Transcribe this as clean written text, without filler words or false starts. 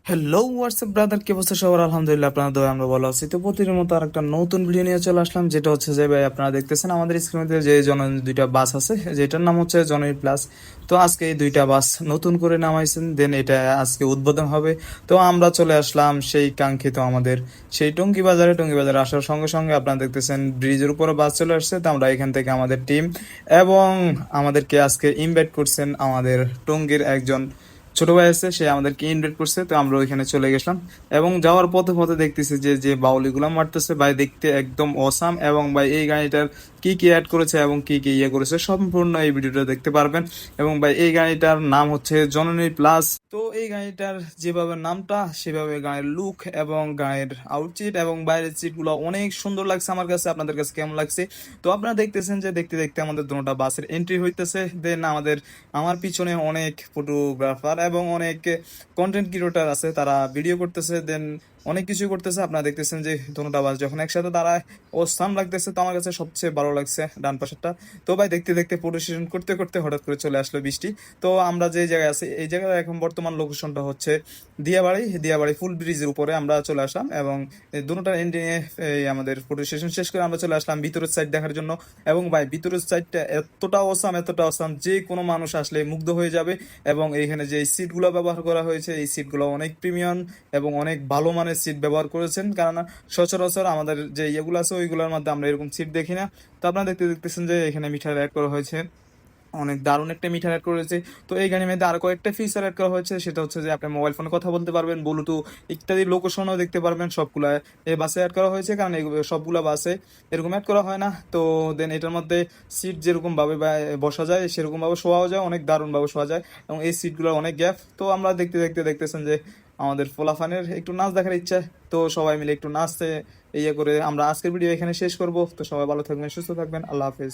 Hello WhatsApp brother, কি অবস্থা সবার? আলহামদুলিল্লাহ, আপনার দোয়া আমরা ভালো আছি। তো প্রতিদিনের মতো আর একটা নতুন ভিডিও নিয়ে চলে আসলাম, যেটা হচ্ছে যে ভাই আপনারা দেখতেছেন আমাদের স্ক্রিনে যে জননী দুইটা বাস আছে, যেটার নাম হচ্ছে জননী প্লাস। তো আজকে এই দুইটা বাস নতুন করে নামাইছেন, দেন এটা আজকে উদ্বোধন হবে। তো আমরা চলে আসলাম সেই কাঙ্ক্ষিত আমাদের সেই টঙ্গী বাজারে। টঙ্গী বাজারে আসার সঙ্গে সঙ্গে আপনারা দেখতেছেন ব্রিজের উপরে বাস চলে আসছে। তো আমরা এখান থেকে আমাদের টিম এবং আমাদেরকে আজকে ইনভাইট করছেন আমাদের টঙ্গীর একজন ছোট ভাই আছে, সে আমাদেরকে ইনভাইট করছে। তো আমরা ওইখানে চলে গেছিলাম এবং যাওয়ার পথে পথে দেখতেছি যে যে বাউলিগুলো মারতেছে ভাই, দেখতে একদম অসাম। এবং ভাই এই গাড়িটার কি কি অ্যাড করেছে এবং কি কি ইয়ে করেছে সম্পূর্ণ এই ভিডিওটা দেখতে পারবেন। এবং ভাই এই গাড়িটার নাম হচ্ছে জননী প্লাস। তো এই গাড়িটার যেভাবে নামটা সেভাবে গাড়ির লুক এবং গাড়ির আউটফিট এবং বাইরের সিটগুলো অনেক সুন্দর লাগছে আমার কাছে। আপনাদের কাছে কেমন লাগছে? তো আপনারা দেখতেছেন যে দেখতে দেখতে আমাদের দুটোটা বাসের এন্ট্রি হইতেছে। দেন আমার পিছনে অনেক ফটোগ্রাফার এবং অনেক কন্টেন্ট ক্রিয়েটর আছে, তারা ভিডিও করতেছে, দেন অনেক কিছু করতেছে। আপনারা দেখতেছেন যে দুটোটা বাস যখন একসাথে দাঁড়ায় ও স্থান লাগতেছে। তো আমার কাছে সবচেয়ে ভালো লাগছে ডান পাশেরটা। তো ভাই দেখতে দেখতে ফটো সেশন করতে করতে হঠাৎ করে চলে আসলো বৃষ্টি। তো আমরা যে জায়গায় আছি এই জায়গায় এখন বর্তমান লোকেশনটা হচ্ছে দিয়াবাড়ি ফুল ব্রিজের উপরে আমরা চলে আসলাম। এবং দুটোটা এন্ডিংয়ে আমাদের ফটো সেশন শেষ করে আমরা চলে আসলাম ভিতরের সাইড দেখার জন্য। এবং ভাই ভিতরের সাইডটা এতটা অসাম যে কোনো মানুষ আসলে মুগ্ধ হয়ে যাবে। এবং এইখানে যে সিটগুলো ব্যবহার করা হয়েছে এই সিটগুলো অনেক প্রিমিয়াম এবং অনেক ভালো মানের সিট ব্যবহার করেছেন, কারণ সচরাচর আমাদের যে ইয়েগুলো আছে ওইগুলোর মধ্যে আমরা এরকম সিট দেখি না। তো আপনারা দেখতেছেন যে এখানে মিঠাই অ্যাড করা হয়েছে, অনেক দারুণ একটা মিটার অ্যাড করেছে। তো এই গাড়ির মধ্যে আরো কয়েকটা ফিচার অ্যাড করা হয়েছে, সেটা হচ্ছে যে আপনি মোবাইল ফোনে কথা বলতে পারবেন, ব্লুটুথ ইত্যাদি লোকেশনও দেখতে পারবেন। সবগুলা এই বাসে অ্যাড করা হয়েছে, কারণ সবগুলা বাসে এরকম অ্যাড করা হয় না। তো দেন এটার মধ্যে সিট যেরকম ভাবে বসা যায় সেরকম ভাবে শোয়াও যায়, অনেক দারুণ ভাবে শোয়া যায়। এবং এই সিটগুলো অনেক গ্যাপ। তো আমরা দেখতে দেখতে দেখতেছেন যে আমাদের ফোলাফানের একটু নাচ দেখার ইচ্ছা। তো সবাই মিলে একটু নাচতে ইয়ে করে আমরা আজকের ভিডিও এখানে শেষ করব। তো সবাই ভালো থাকবেন, সুস্থ থাকবেন, আল্লাহ হাফেজ।